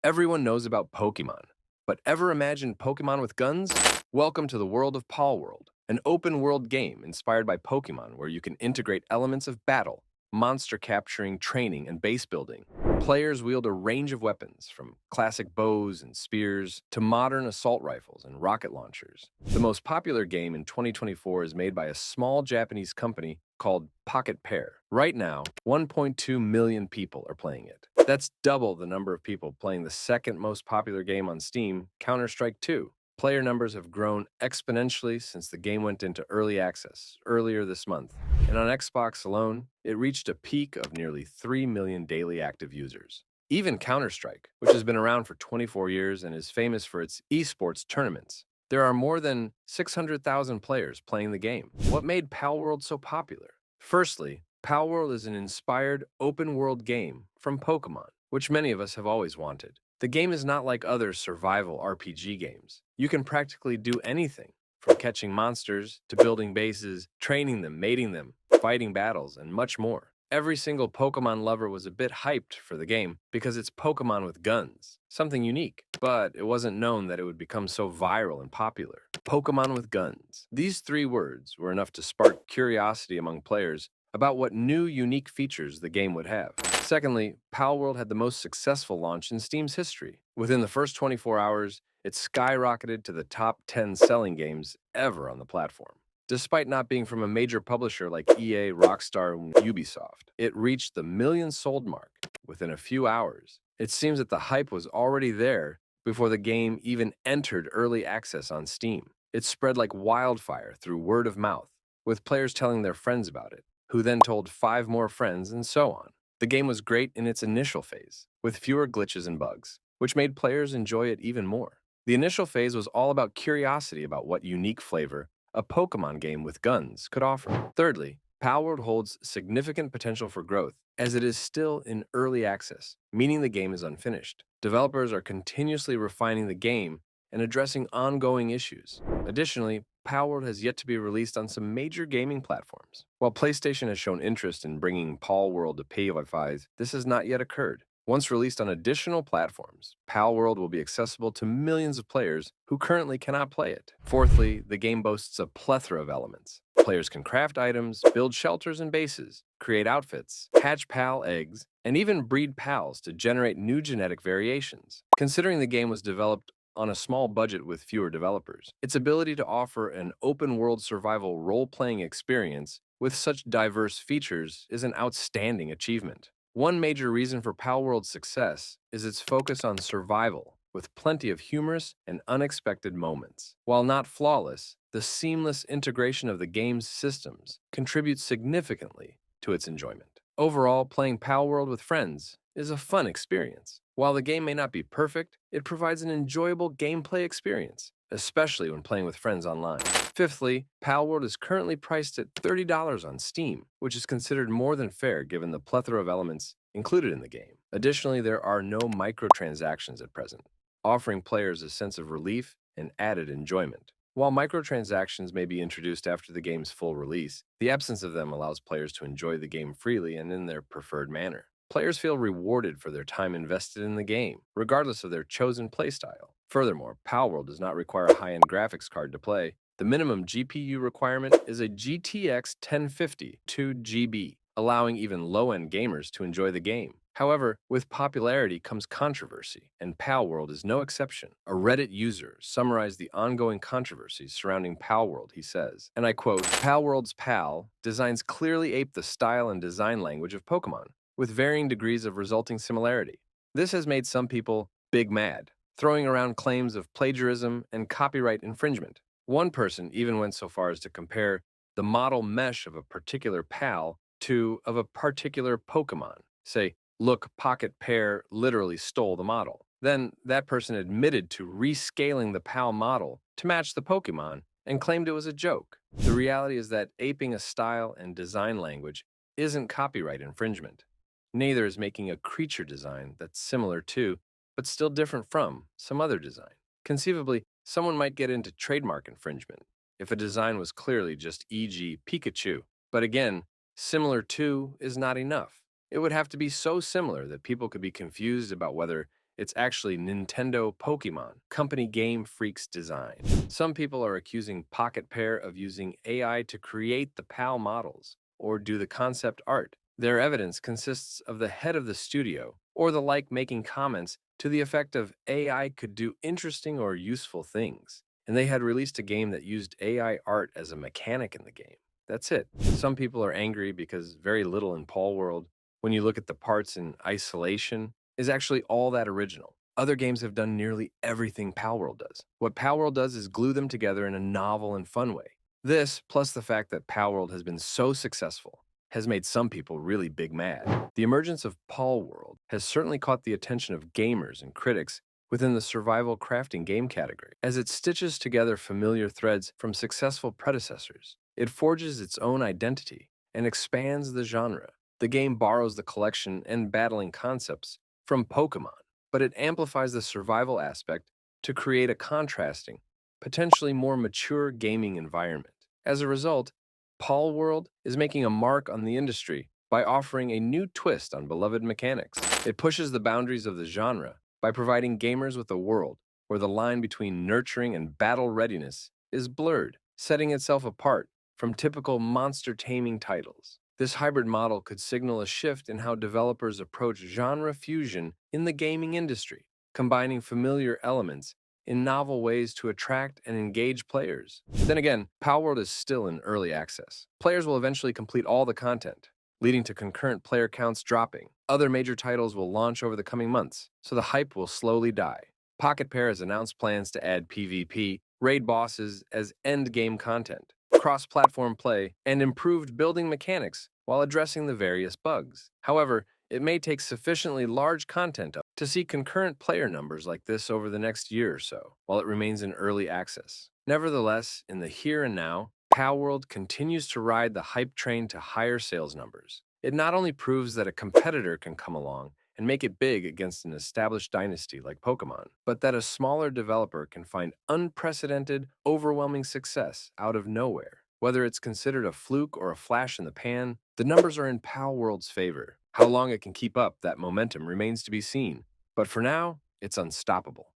Everyone knows about Pokemon, but ever imagined Pokemon with guns? Welcome to the world of Palworld, an open-world game inspired by Pokemon where you can integrate elements of battle, monster capturing, training, and base building. Players wield a range of weapons, from classic bows and spears to modern assault rifles and rocket launchers. The most popular game in 2024 is made by a small Japanese company called Pocket Pair. Right now, 1.2 million people are playing it. That's double the number of people playing the second most popular game on Steam, Counter-Strike 2. Player numbers have grown exponentially since the game went into early access earlier this month. And on Xbox alone, it reached a peak of nearly 3 million daily active users. Even Counter-Strike, which has been around for 24 years and is famous for its esports tournaments, there are more than 600,000 players playing the game. What made Palworld so popular? Firstly, Palworld is an inspired open-world game from Pokemon, which many of us have always wanted. The game is not like other survival RPG games. You can practically do anything, from catching monsters to building bases, training them, mating them, fighting battles, and much more. Every single Pokemon lover was a bit hyped for the game because it's Pokemon with guns, something unique. But it wasn't known that it would become so viral and popular. Pokemon with guns. These three words were enough to spark curiosity among players about what new, unique features the game would have. Secondly, Palworld had the most successful launch in Steam's history. Within the first 24 hours, it skyrocketed to the top 10 selling games ever on the platform. Despite not being from a major publisher like EA, Rockstar, and Ubisoft, it reached the million sold mark within a few hours. It seems that the hype was already there before the game even entered early access on Steam. It spread like wildfire through word of mouth, with players telling their friends about it, who then told 5 more friends, and so on. The game was great in its initial phase, with fewer glitches and bugs, which made players enjoy it even more. The initial phase was all about curiosity about what unique flavor a Pokemon game with guns could offer. Thirdly, Palworld holds significant potential for growth, as it is still in early access, meaning the game is unfinished. Developers are continuously refining the game and addressing ongoing issues. Additionally, Palworld has yet to be released on some major gaming platforms. While PlayStation has shown interest in bringing Palworld to PS5, this has not yet occurred. Once released on additional platforms, Palworld will be accessible to millions of players who currently cannot play it. Fourthly, the game boasts a plethora of elements. Players can craft items, build shelters and bases, create outfits, hatch PAL eggs, and even breed PALs to generate new genetic variations. Considering the game was developed on a small budget with fewer developers, its ability to offer an open-world survival role-playing experience with such diverse features is an outstanding achievement. One major reason for Palworld's success is its focus on survival, with plenty of humorous and unexpected moments. While not flawless, the seamless integration of the game's systems contributes significantly to its enjoyment. Overall, playing Palworld with friends is a fun experience. While the game may not be perfect, it provides an enjoyable gameplay experience, especially when playing with friends online. Fifthly, Palworld is currently priced at $30 on Steam, which is considered more than fair given the plethora of elements included in the game. Additionally, there are no microtransactions at present, offering players a sense of relief and added enjoyment. While microtransactions may be introduced after the game's full release, the absence of them allows players to enjoy the game freely and in their preferred manner. Players feel rewarded for their time invested in the game, regardless of their chosen playstyle. Furthermore, Palworld does not require a high-end graphics card to play. The minimum GPU requirement is a GTX 1050 2GB, allowing even low-end gamers to enjoy the game. However, with popularity comes controversy, and Palworld is no exception. A Reddit user summarized the ongoing controversies surrounding Palworld. He says, and I quote, "Palworld's PAL designs clearly ape the style and design language of Pokemon, with varying degrees of resulting similarity. This has made some people big mad, throwing around claims of plagiarism and copyright infringement. One person even went so far as to compare the model mesh of a particular PAL to of a particular Pokemon. Say, look, Pocket Pair literally stole the model. Then that person admitted to rescaling the PAL model to match the Pokemon and claimed it was a joke. The reality is that aping a style and design language isn't copyright infringement. Neither is making a creature design that's similar to, but still different from, some other design. Conceivably, someone might get into trademark infringement if a design was clearly just e.g. Pikachu. But again, similar to is not enough. It would have to be so similar that people could be confused about whether It's actually Nintendo Pokemon, company Game Freak's design. Some people are accusing Pocket Pair of using AI to create the PAL models or do the concept art. Their evidence consists of the head of the studio or the like making comments to the effect of AI could do interesting or useful things. And they had released a game that used AI art as a mechanic in the game. That's it. Some people are angry because very little in Palworld, when you look at the parts in isolation, is actually all that original. Other games have done nearly everything Palworld does. What Palworld does is glue them together in a novel and fun way. This, plus the fact that Palworld has been so successful, has made some people really big mad. The emergence of Palworld has certainly caught the attention of gamers and critics within the survival crafting game category, as it stitches together familiar threads from successful predecessors. It forges its own identity and expands the genre. The game borrows the collection and battling concepts from Pokemon, but it amplifies the survival aspect to create a contrasting, potentially more mature gaming environment. As a result, Palworld is making a mark on the industry by offering a new twist on beloved mechanics. It pushes the boundaries of the genre by providing gamers with a world where the line between nurturing and battle readiness is blurred, setting itself apart from typical monster taming titles. This hybrid model could signal a shift in how developers approach genre fusion in the gaming industry, combining familiar elements in novel ways to attract and engage players. Then again, Palworld is still in early access. Players will eventually complete all the content, leading to concurrent player counts dropping. Other major titles will launch over the coming months, so the hype will slowly die. Pocket Pair has announced plans to add PvP, raid bosses as end-game content, cross-platform play, and improved building mechanics while addressing the various bugs. However, it may take sufficiently large content to see concurrent player numbers like this over the next year or so, while it remains in early access. Nevertheless, in the here and now, Palworld continues to ride the hype train to higher sales numbers. It not only proves that a competitor can come along and make it big against an established dynasty like Pokemon, but that a smaller developer can find unprecedented, overwhelming success out of nowhere. Whether it's considered a fluke or a flash in the pan, the numbers are in Palworld's favor. How long it can keep up that momentum remains to be seen, but for now, it's unstoppable.